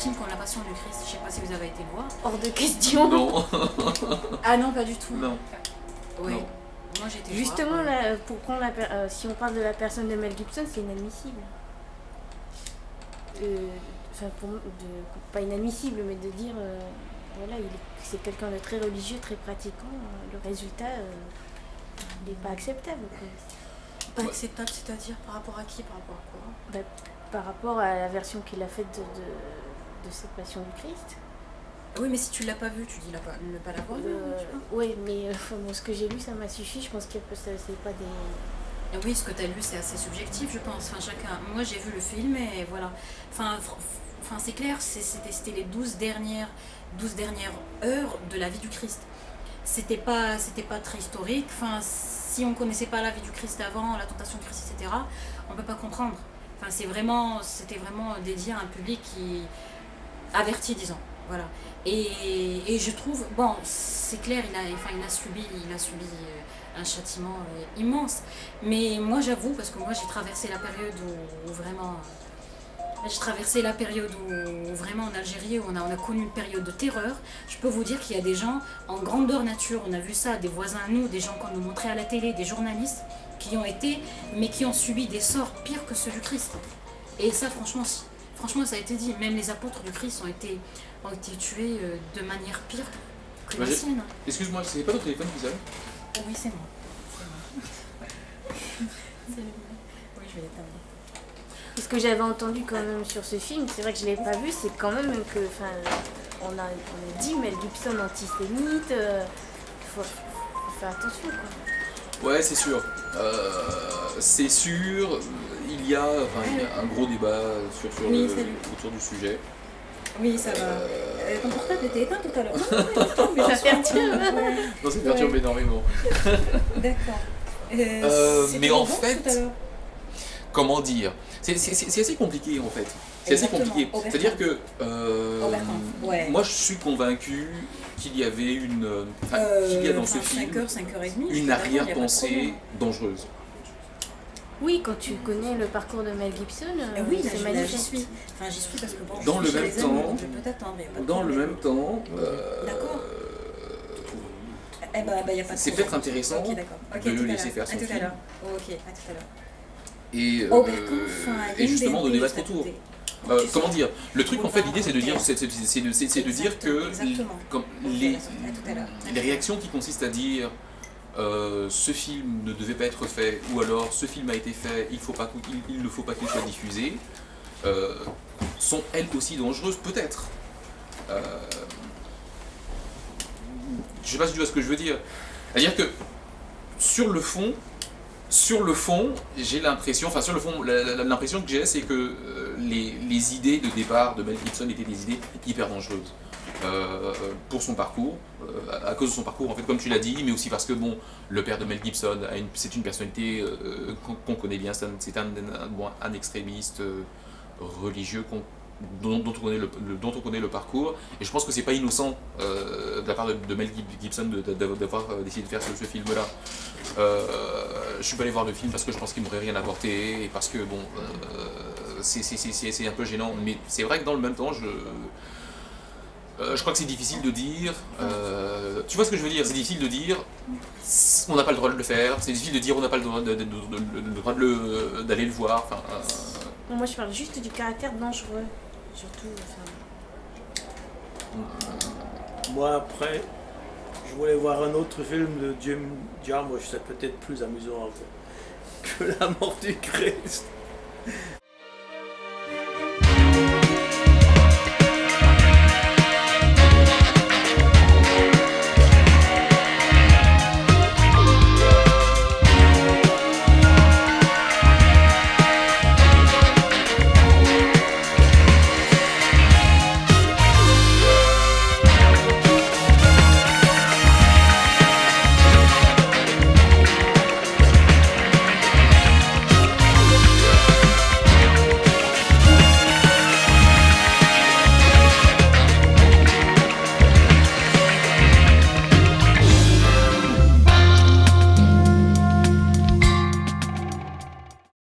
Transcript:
film comme La Passion du Christ. Je sais pas si vous avez été le voir. Hors de question. Non. Ah non, pas du tout. Non. Oui. Non. Moi j'ai été Justement, voir, là, pour prendre si on parle de la personne de Mel Gibson, c'est inadmissible. Enfin, pas inadmissible, mais de dire, voilà, c'est quelqu'un de très religieux, très pratiquant. Le résultat n'est pas acceptable. Quoi. Pas acceptable, c'est-à-dire par rapport à qui, par rapport à quoi? Par rapport à la version qu'il a faite de cette Passion du Christ. Oui, mais si tu l'as pas vu, tu dis ne pas l'avoir vu. Oui, mais bon, ce que j'ai lu, ça m'a suffi. Je pense que c'est pas des... Oui, ce que tu as lu, c'est assez subjectif, je pense. Enfin, chacun... Moi, j'ai vu le film et voilà. Enfin c'est clair, c'était les 12 dernières heures de la vie du Christ. C'était pas très historique. Enfin, si on connaissait pas la vie du Christ avant, la tentation du Christ, etc., on peut pas comprendre. Enfin, c'était vraiment dédié à un public qui averti, disons. Voilà. Et je trouve, bon, c'est clair, il a subi un châtiment immense. Mais moi, j'avoue, parce que moi, j'ai traversé la période où vraiment... J'ai traversé la période où vraiment en Algérie, où on a connu une période de terreur. Je peux vous dire qu'il y a des gens en grandeur nature, on a vu ça, des voisins à nous, des gens qu'on nous montrait à la télé, des journalistes qui ont été, mais qui ont subi des sorts pires que ceux du Christ. Et ça, franchement, ça a été dit. Même les apôtres du Christ ont été tués de manière pire que la sienne. Excuse-moi, c'est pas ton téléphone qui sonne? Oui, c'est moi. Oui, je vais l'éteindre. Ce que j'avais entendu quand même sur ce film, c'est vrai que je ne l'ai pas vu, c'est quand même que, on a dit Mel Gibson antisémite, faut faire attention quoi. Ouais, c'est sûr. C'est sûr, il y a un gros débat autour du sujet. Oui, ça va. Ton portable était éteint tout à l'heure. Mais ça perturbe. Non, ça perturbe énormément. D'accord. Mais en fait, comment dire, c'est assez compliqué en fait. C'est assez compliqué. C'est-à-dire que moi je suis convaincu qu'il y avait qu'il y a dans ce film 5h30, une arrière-pensée dangereuse. Oui, quand tu connais le parcours de Mel Gibson, oui, c'est magnifique. j'y suis. Enfin, j'y suis parce que bon, Dans le même temps, je peux t'attendre. d'accord. Eh ben, y a pas de c'est peut-être intéressant de le laisser faire son film. Ok, à tout à l'heure. Et justement de débattre autour. Comment dire? Le truc en fait, l'idée c'est de dire que les réactions qui consistent à dire ce film ne devait pas être fait, ou alors ce film a été fait, il ne faut pas qu'il soit diffusé, sont elles aussi dangereuses, peut-être. Je sais pas si tu vois ce que je veux dire. C'est-à-dire que sur le fond, j'ai l'impression, l'impression que j'ai, c'est que les idées de départ de Mel Gibson étaient des idées hyper dangereuses. Pour son parcours, à cause de son parcours, en fait, comme tu l'as dit, mais aussi parce que bon, le père de Mel Gibson, c'est une personnalité qu'on connaît bien, c'est un extrémiste religieux dont on connaît le parcours, et je pense que c'est pas innocent de la part de Mel Gibson d'avoir décidé de faire ce film-là. Je suis pas allé voir le film parce que je pense qu'il m'aurait rien apporté, et parce que bon, c'est un peu gênant, mais c'est vrai que dans le même temps, je crois que c'est difficile de dire, tu vois ce que je veux dire, c'est difficile de dire on n'a pas le droit de le faire, c'est difficile de dire on n'a pas le droit d'aller le voir. Moi je parle juste du caractère dangereux, surtout. Moi après, je voulais voir un autre film de Jim Jarmusch, c'est peut-être plus amusant que La Mort du Christ.